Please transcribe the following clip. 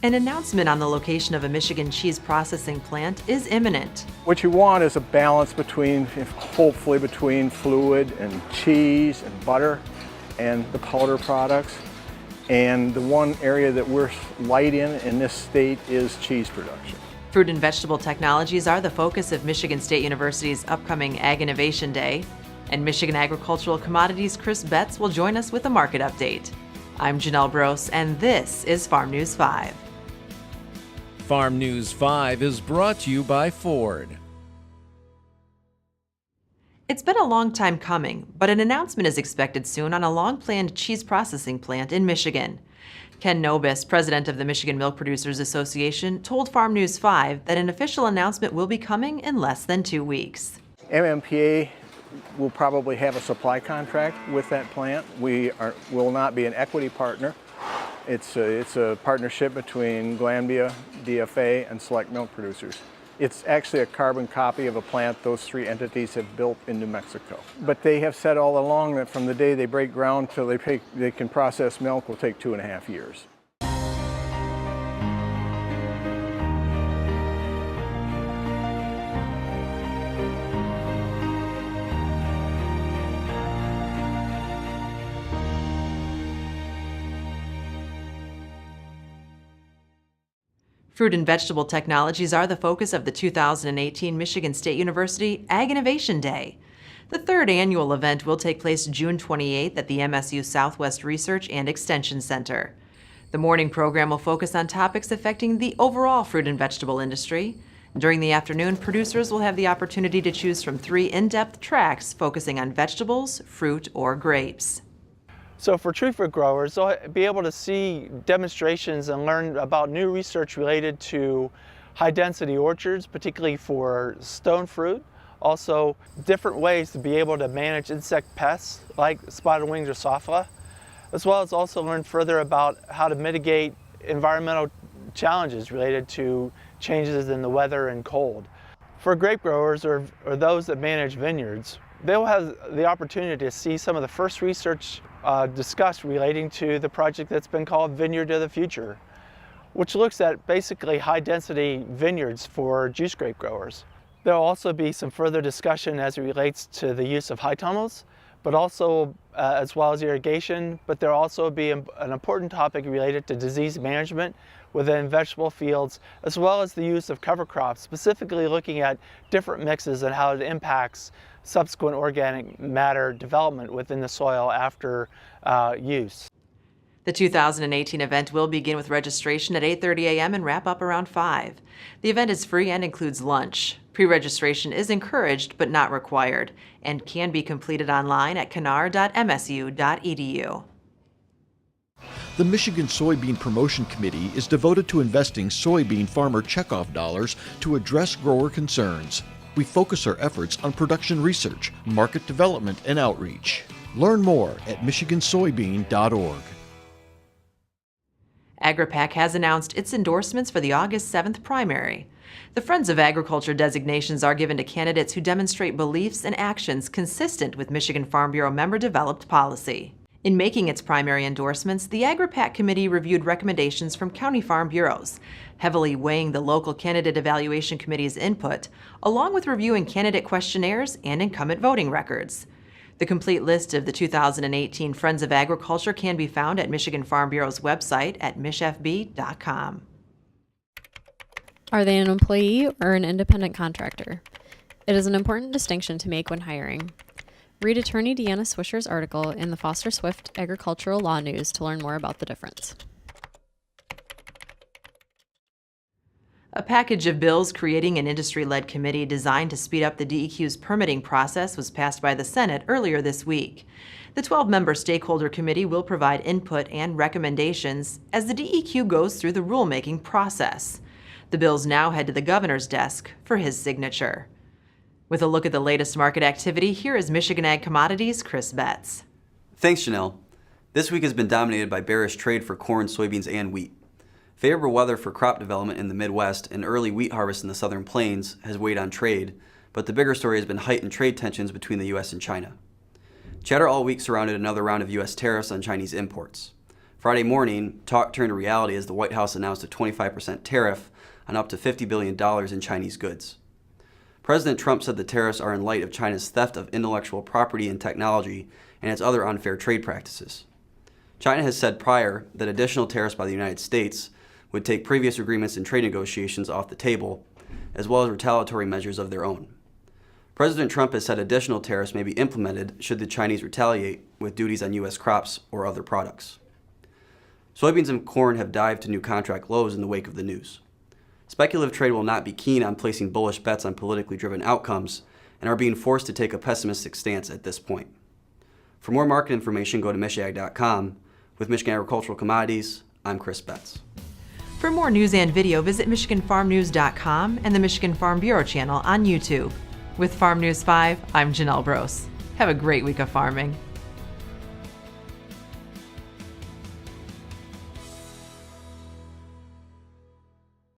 An announcement on the location of a Michigan cheese processing plant is imminent. What you want is a balance between, hopefully between fluid and cheese and butter and the powder products. And the one area that we're light in this state is cheese production. Fruit and vegetable technologies are the focus of Michigan State University's upcoming Ag Innovation Day. And Michigan Agricultural Commodities' Chris Betz will join us with a market update. I'm Janelle Brose, and this is Farm News 5. Farm News 5 is brought to you by Ford. It's been a long time coming, but an announcement is expected soon on a long-planned cheese processing plant in Michigan. Ken Nobis, president of the Michigan Milk Producers Association, told Farm News 5 that an official announcement will be coming in less than 2 weeks. MMPA will probably have a supply contract with that plant. We will not be an equity partner. It's a partnership between Glanbia, DFA, and Select Milk Producers. It's actually a carbon copy of a plant those three entities have built in New Mexico. But they have said all along that from the day they break ground till they can process milk will take 2.5 years. Fruit and vegetable technologies are the focus of the 2018 Michigan State University Ag Innovation Day. The third annual event will take place June 28th at the MSU Southwest Research and Extension Center. The morning program will focus on topics affecting the overall fruit and vegetable industry. During the afternoon, producers will have the opportunity to choose from 3 in-depth tracks focusing on vegetables, fruit, or grapes. So for tree fruit growers, they'll be able to see demonstrations and learn about new research related to high-density orchards, particularly for stone fruit. Also, different ways to be able to manage insect pests like spotted wing Drosophila, as well as also learn further about how to mitigate environmental challenges related to changes in the weather and cold. For grape growers or those that manage vineyards, they'll have the opportunity to see some of the first research discussed relating to the project that's been called Vineyard of the Future, which looks at basically high-density vineyards for juice grape growers. There will also be some further discussion as it relates to the use of high tunnels, but also as well as irrigation, but there will also be an important topic related to disease management within vegetable fields, as well as the use of cover crops, specifically looking at different mixes and how it impacts subsequent organic matter development within the soil after use. The 2018 event will begin with registration at 8:30 a.m. and wrap up around 5. The event is free and includes lunch. Pre-registration is encouraged but not required and can be completed online at canar.msu.edu. The Michigan Soybean Promotion Committee is devoted to investing soybean farmer checkoff dollars to address grower concerns. We focus our efforts on production research, market development, and outreach. Learn more at michigansoybean.org. AgriPac has announced its endorsements for the August 7th primary. The Friends of Agriculture designations are given to candidates who demonstrate beliefs and actions consistent with Michigan Farm Bureau member-developed policy. In making its primary endorsements, the AgriPac committee reviewed recommendations from county farm bureaus, heavily weighing the local candidate evaluation committee's input, along with reviewing candidate questionnaires and incumbent voting records. The complete list of the 2018 Friends of Agriculture can be found at Michigan Farm Bureau's website at mishfb.com. Are they an employee or an independent contractor? It is an important distinction to make when hiring. Read attorney Deanna Swisher's article in the Foster Swift Agricultural Law News to learn more about the difference. A package of bills creating an industry-led committee designed to speed up the DEQ's permitting process was passed by the Senate earlier this week. The 12-member stakeholder committee will provide input and recommendations as the DEQ goes through the rulemaking process. The bills now head to the governor's desk for his signature. With a look at the latest market activity, here is Michigan Ag Commodities' Chris Betz. Thanks, Janelle. This week has been dominated by bearish trade for corn, soybeans, and wheat. Favorable weather for crop development in the Midwest and early wheat harvest in the Southern Plains has weighed on trade, but the bigger story has been heightened trade tensions between the U.S. and China. Chatter all week surrounded another round of U.S. tariffs on Chinese imports. Friday morning, talk turned to reality as the White House announced a 25% tariff on up to $50 billion in Chinese goods. President Trump said the tariffs are in light of China's theft of intellectual property and technology and its other unfair trade practices. China has said prior that additional tariffs by the United States would take previous agreements and trade negotiations off the table, as well as retaliatory measures of their own. President Trump has said additional tariffs may be implemented should the Chinese retaliate with duties on U.S. crops or other products. Soybeans and corn have dived to new contract lows in the wake of the news. Speculative trade will not be keen on placing bullish bets on politically driven outcomes and are being forced to take a pessimistic stance at this point. For more market information, go to michag.com. With Michigan Agricultural Commodities, I'm Chris Betz. For more news and video, visit MichiganFarmNews.com and the Michigan Farm Bureau channel on YouTube. With Farm News 5, I'm Janelle Brose. Have a great week of farming.